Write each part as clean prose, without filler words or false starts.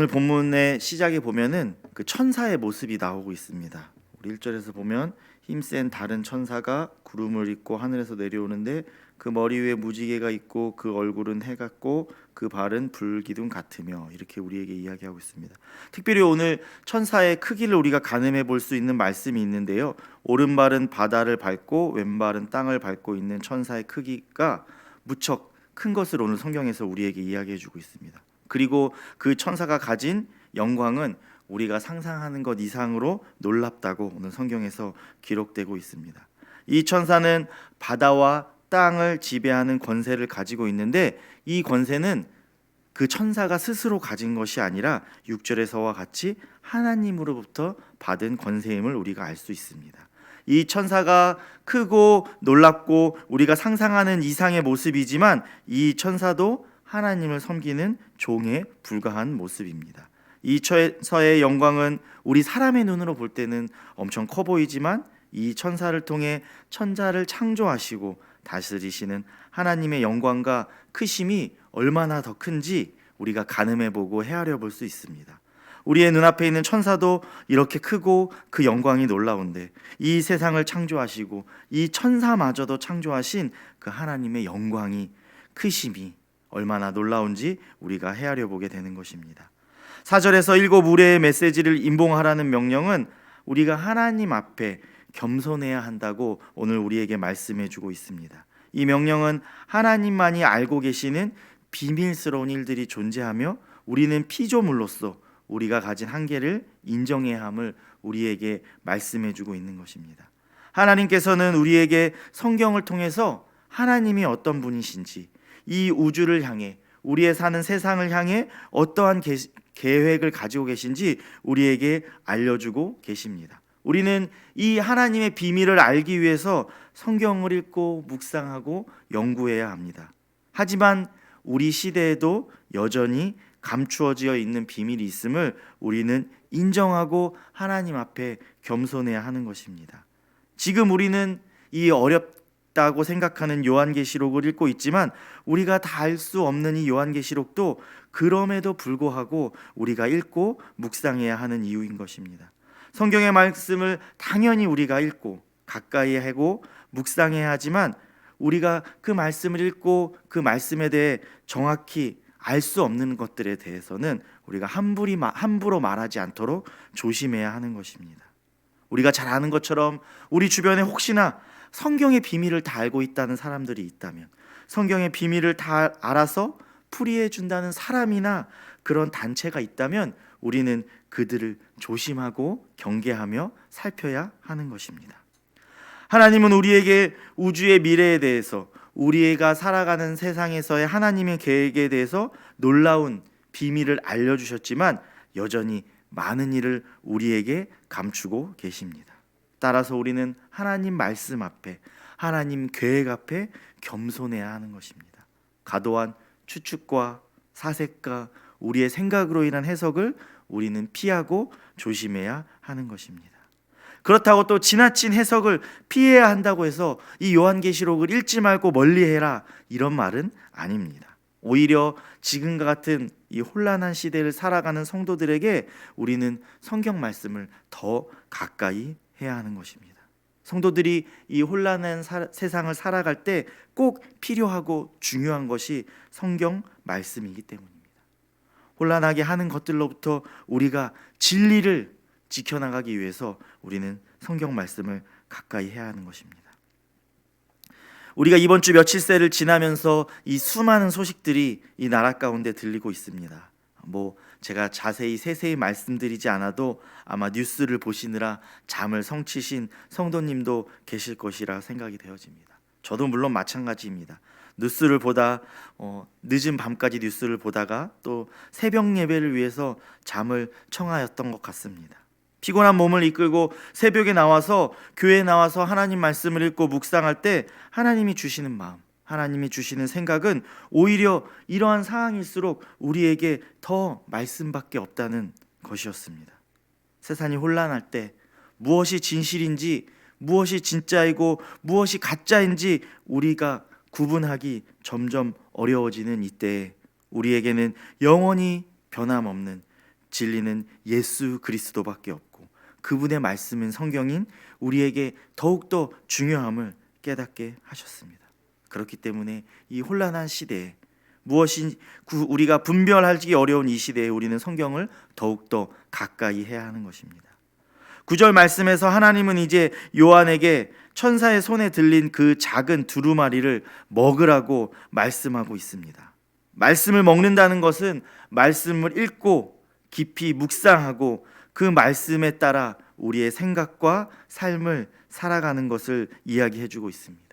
오늘 본문의 시작에 보면은 그 천사의 모습이 나오고 있습니다. 우리 1절에서 보면 힘센 다른 천사가 구름을 입고 하늘에서 내려오는데 그 머리 위에 무지개가 있고 그 얼굴은 해 같고 그 발은 불기둥 같으며, 이렇게 우리에게 이야기하고 있습니다. 특별히 오늘 천사의 크기를 우리가 가늠해 볼 수 있는 말씀이 있는데요. 오른발은 바다를 밟고 왼발은 땅을 밟고 있는 천사의 크기가 무척 큰 것을 오늘 성경에서 우리에게 이야기해 주고 있습니다. 그리고 그 천사가 가진 영광은 우리가 상상하는 것 이상으로 놀랍다고 오늘 성경에서 기록되고 있습니다. 이 천사는 바다와 땅을 지배하는 권세를 가지고 있는데, 이 권세는 그 천사가 스스로 가진 것이 아니라 6절에서와 같이 하나님으로부터 받은 권세임을 우리가 알 수 있습니다. 이 천사가 크고 놀랍고 우리가 상상하는 이상의 모습이지만, 이 천사도 하나님을 섬기는 종에 불과한 모습입니다. 이 천사의 영광은 우리 사람의 눈으로 볼 때는 엄청 커 보이지만, 이 천사를 통해 천자를 창조하시고 다스리시는 하나님의 영광과 크심이 얼마나 더 큰지 우리가 가늠해보고 헤아려 볼 수 있습니다. 우리의 눈앞에 있는 천사도 이렇게 크고 그 영광이 놀라운데, 이 세상을 창조하시고 이 천사마저도 창조하신 그 하나님의 영광이, 크심이 얼마나 놀라운지 우리가 헤아려 보게 되는 것입니다. 4절에서 7 의뢰의 메시지를 임봉하라는 명령은 우리가 하나님 앞에 겸손해야 한다고 오늘 우리에게 말씀해 주고 있습니다. 이 명령은 하나님만이 알고 계시는 비밀스러운 일들이 존재하며 우리는 피조물로서 우리가 가진 한계를 인정해야 함을 우리에게 말씀해 주고 있는 것입니다. 하나님께서는 우리에게 성경을 통해서 하나님이 어떤 분이신지, 이 우주를 향해, 우리의 사는 세상을 향해 어떠한 계획을 가지고 계신지 우리에게 알려주고 계십니다. 우리는 이 하나님의 비밀을 알기 위해서 성경을 읽고 묵상하고 연구해야 합니다. 하지만 우리 시대에도 여전히 감추어져 있는 비밀이 있음을 우리는 인정하고 하나님 앞에 겸손해야 하는 것입니다. 지금 우리는 이 어렵다고 생각하는 요한계시록을 읽고 있지만, 우리가 다 알 수 없는 이 요한계시록도 그럼에도 불구하고 우리가 읽고 묵상해야 하는 이유인 것입니다. 성경의 말씀을 당연히 우리가 읽고 가까이 하고 묵상해야 하지만, 우리가 그 말씀을 읽고 그 말씀에 대해 정확히 알 수 없는 것들에 대해서는 우리가 함부로 말하지 않도록 조심해야 하는 것입니다. 우리가 잘 아는 것처럼 우리 주변에 혹시나 성경의 비밀을 다 알고 있다는 사람들이 있다면, 성경의 비밀을 다 알아서 풀이해 준다는 사람이나 그런 단체가 있다면, 우리는 그들을 조심하고 경계하며 살펴야 하는 것입니다. 하나님은 우리에게 우주의 미래에 대해서, 우리가 살아가는 세상에서의 하나님의 계획에 대해서 놀라운 비밀을 알려주셨지만, 여전히 많은 일을 우리에게 감추고 계십니다. 따라서 우리는 하나님 말씀 앞에, 하나님 계획 앞에 겸손해야 하는 것입니다. 과도한 추측과 사색과 우리의 생각으로 인한 해석을 우리는 피하고 조심해야 하는 것입니다. 그렇다고 또 지나친 해석을 피해야 한다고 해서 이 요한계시록을 읽지 말고 멀리해라, 이런 말은 아닙니다. 오히려 지금과 같은 이 혼란한 시대를 살아가는 성도들에게 우리는 성경 말씀을 더 가까이 해야 하는 것입니다. 성도들이 이 혼란한 세상을 살아갈 때 꼭 필요하고 중요한 것이 성경 말씀이기 때문입니다. 혼란하게 하는 것들로부터 우리가 진리를 지켜나가기 위해서 우리는 성경 말씀을 가까이 해야 하는 것입니다. 우리가 이번 주 며칠새를 지나면서 이 수많은 소식들이 이 나라 가운데 들리고 있습니다. 제가 자세히 세세히 말씀드리지 않아도 아마 뉴스를 보시느라 잠을 성치신 성도님도 계실 것이라 생각이 되어집니다. 저도 물론 마찬가지입니다. 뉴스를 보다 늦은 밤까지 뉴스를 보다가 또 새벽 예배를 위해서 잠을 청하였던 것 같습니다. 피곤한 몸을 이끌고 새벽에 나와서, 교회에 나와서 하나님 말씀을 읽고 묵상할 때 하나님이 주시는 마음, 하나님이 주시는 생각은 오히려 이러한 상황일수록 우리에게 더 말씀밖에 없다는 것이었습니다. 세상이 혼란할 때 무엇이 진실인지, 무엇이 진짜이고 무엇이 가짜인지 우리가 구분하기 점점 어려워지는 이때에 우리에게는 영원히 변함없는 진리는 예수 그리스도밖에 없고 그분의 말씀은 성경인 우리에게 더욱더 중요함을 깨닫게 하셨습니다. 그렇기 때문에 이 혼란한 시대에 무엇이 우리가 분별하기 어려운 이 시대에 우리는 성경을 더욱더 가까이 해야 하는 것입니다. 9절 말씀에서 하나님은 이제 요한에게 천사의 손에 들린 그 작은 두루마리를 먹으라고 말씀하고 있습니다. 말씀을 먹는다는 것은 말씀을 읽고 깊이 묵상하고 그 말씀에 따라 우리의 생각과 삶을 살아가는 것을 이야기해 주고 있습니다.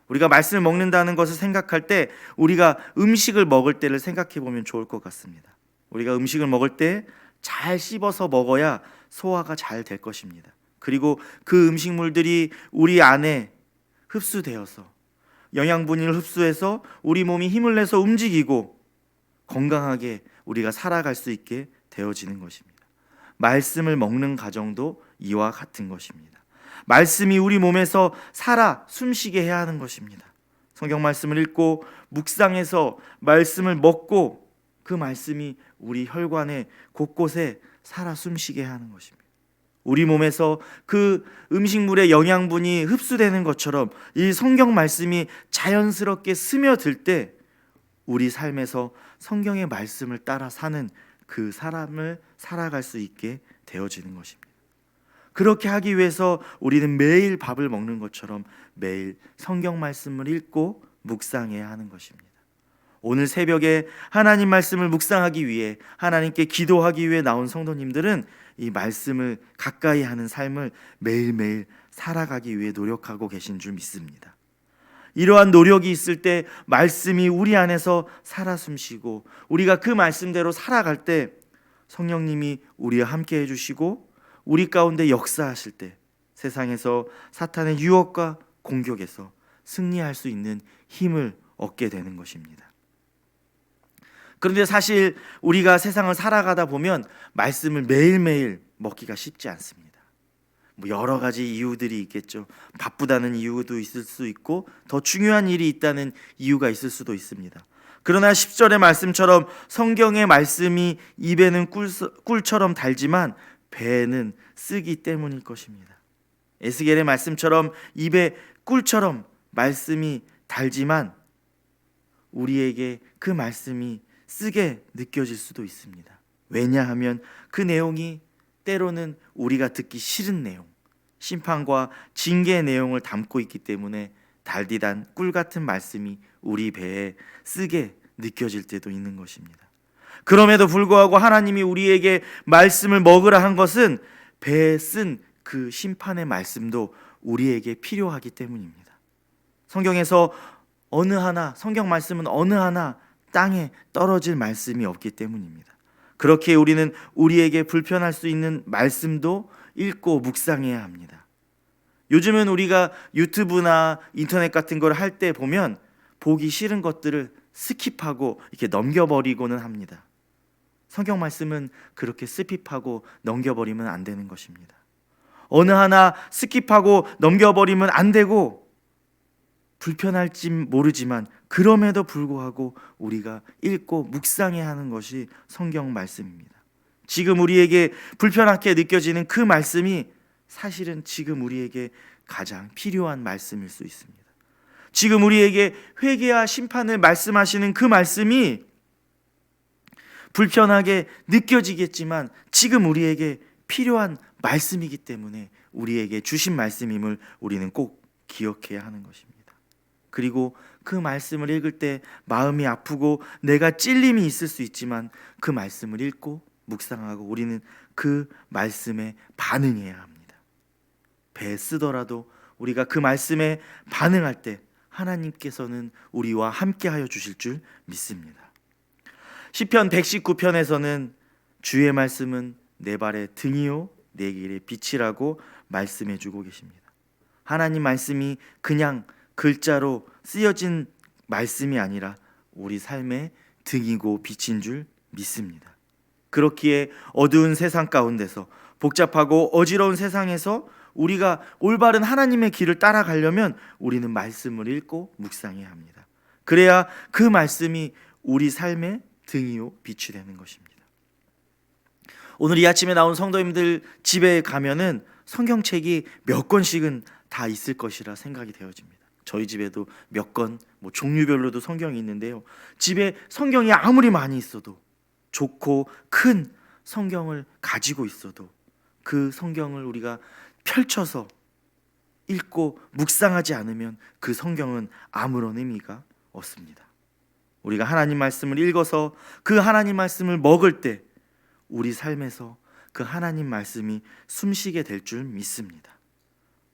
우리가 말씀을 먹는다는 것을 생각할 때 우리가 음식을 먹을 때를 생각해 보면 좋을 것 같습니다. 우리가 음식을 먹을 때 잘 씹어서 먹어야 소화가 잘 될 것입니다. 그리고 그 음식물들이 우리 안에 흡수되어서 영양분을 흡수해서 우리 몸이 힘을 내서 움직이고 건강하게 우리가 살아갈 수 있게 되어지는 것입니다. 말씀을 먹는 과정도 이와 같은 것입니다. 말씀이 우리 몸에서 살아 숨쉬게 해야 하는 것입니다. 성경 말씀을 읽고 묵상해서 말씀을 먹고 그 말씀이 우리 혈관의 곳곳에 살아 숨쉬게 하는 것입니다. 우리 몸에서 그 음식물의 영양분이 흡수되는 것처럼 이 성경 말씀이 자연스럽게 스며들 때 우리 삶에서 성경의 말씀을 따라 사는 그 사람을 살아갈 수 있게 되어지는 것입니다. 그렇게 하기 위해서 우리는 매일 밥을 먹는 것처럼 매일 성경 말씀을 읽고 묵상해야 하는 것입니다. 오늘 새벽에 하나님 말씀을 묵상하기 위해 하나님께 기도하기 위해 나온 성도님들은 이 말씀을 가까이 하는 삶을 매일매일 살아가기 위해 노력하고 계신 줄 믿습니다. 이러한 노력이 있을 때 말씀이 우리 안에서 살아 숨쉬고 우리가 그 말씀대로 살아갈 때 성령님이 우리와 함께 해주시고 우리 가운데 역사하실 때 세상에서 사탄의 유혹과 공격에서 승리할 수 있는 힘을 얻게 되는 것입니다. 그런데 사실 우리가 세상을 살아가다 보면 말씀을 매일매일 먹기가 쉽지 않습니다. 여러 가지 이유들이 있겠죠. 바쁘다는 이유도 있을 수 있고 더 중요한 일이 있다는 이유가 있을 수도 있습니다. 그러나 10절의 말씀처럼 성경의 말씀이 입에는 꿀처럼 달지만 배에는 쓰기 때문일 것입니다. 에스겔의 말씀처럼 입에 꿀처럼 말씀이 달지만 우리에게 그 말씀이 쓰게 느껴질 수도 있습니다. 왜냐하면 그 내용이 때로는 우리가 듣기 싫은 내용, 심판과 징계의 내용을 담고 있기 때문에 달디단 꿀 같은 말씀이 우리 배에 쓰게 느껴질 때도 있는 것입니다. 그럼에도 불구하고 하나님이 우리에게 말씀을 먹으라 한 것은 배에 쓴 그 심판의 말씀도 우리에게 필요하기 때문입니다. 성경에서 성경 말씀은 어느 하나 땅에 떨어질 말씀이 없기 때문입니다. 그렇게 우리는 우리에게 불편할 수 있는 말씀도 읽고 묵상해야 합니다. 요즘은 우리가 유튜브나 인터넷 같은 걸 할 때 보면 보기 싫은 것들을 스킵하고 이렇게 넘겨버리고는 합니다. 성경 말씀은 그렇게 스킵하고 넘겨버리면 안 되는 것입니다. 어느 하나 스킵하고 넘겨버리면 안 되고 불편할지 모르지만 그럼에도 불구하고 우리가 읽고 묵상해야 하는 것이 성경 말씀입니다. 지금 우리에게 불편하게 느껴지는 그 말씀이 사실은 지금 우리에게 가장 필요한 말씀일 수 있습니다. 지금 우리에게 회개와 심판을 말씀하시는 그 말씀이 불편하게 느껴지겠지만 지금 우리에게 필요한 말씀이기 때문에 우리에게 주신 말씀임을 우리는 꼭 기억해야 하는 것입니다. 그리고 그 말씀을 읽을 때 마음이 아프고 내가 찔림이 있을 수 있지만 그 말씀을 읽고 묵상하고 우리는 그 말씀에 반응해야 합니다. 배에 쓰더라도 우리가 그 말씀에 반응할 때 하나님께서는 우리와 함께하여 주실 줄 믿습니다. 시편 119편에서는 주의 말씀은 내 발의 등이요 내 길의 빛이라고 말씀해 주고 계십니다. 하나님 말씀이 그냥 글자로 쓰여진 말씀이 아니라 우리 삶의 등이고 빛인 줄 믿습니다. 그렇기에 어두운 세상 가운데서 복잡하고 어지러운 세상에서 우리가 올바른 하나님의 길을 따라가려면 우리는 말씀을 읽고 묵상해야 합니다. 그래야 그 말씀이 우리 삶의 등이요 빛이 되는 것입니다. 오늘 이 아침에 나온 성도님들 집에 가면은 성경책이 몇 권씩은 다 있을 것이라 생각이 되어집니다. 저희 집에도 몇 권, 종류별로도 성경이 있는데요. 집에 성경이 아무리 많이 있어도, 좋고 큰 성경을 가지고 있어도 그 성경을 우리가 펼쳐서 읽고 묵상하지 않으면 그 성경은 아무런 의미가 없습니다. 우리가 하나님 말씀을 읽어서 그 하나님 말씀을 먹을 때 우리 삶에서 그 하나님 말씀이 숨쉬게 될 줄 믿습니다.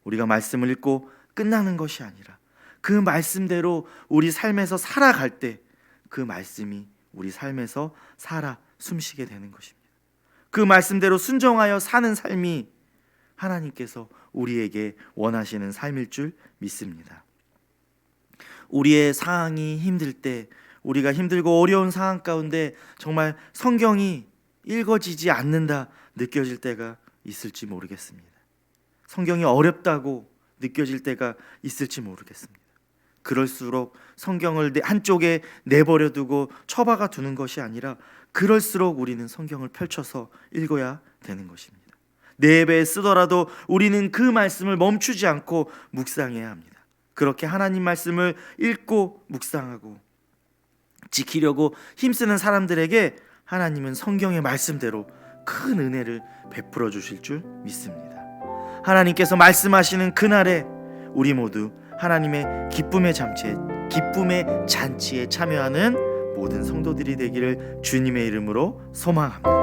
우리가 말씀을 읽고 끝나는 것이 아니라 그 말씀대로 우리 삶에서 살아갈 때 그 말씀이 우리 삶에서 살아 숨쉬게 되는 것입니다. 그 말씀대로 순종하여 사는 삶이 하나님께서 우리에게 원하시는 삶일 줄 믿습니다. 우리의 상황이 힘들 때, 우리가 힘들고 어려운 상황 가운데 정말 성경이 읽어지지 않는다 느껴질 때가 있을지 모르겠습니다. 성경이 어렵다고 느껴질 때가 있을지 모르겠습니다. 그럴수록 성경을 한쪽에 내버려 두고 처박아 두는 것이 아니라 그럴수록 우리는 성경을 펼쳐서 읽어야 되는 것입니다. 내 입에 쓰더라도 우리는 그 말씀을 멈추지 않고 묵상해야 합니다. 그렇게 하나님 말씀을 읽고 묵상하고 지키려고 힘쓰는 사람들에게 하나님은 성경의 말씀대로 큰 은혜를 베풀어 주실 줄 믿습니다. 하나님께서 말씀하시는 그날에 우리 모두 하나님의 기쁨의 잔치에 참여하는 모든 성도들이 되기를 주님의 이름으로 소망합니다.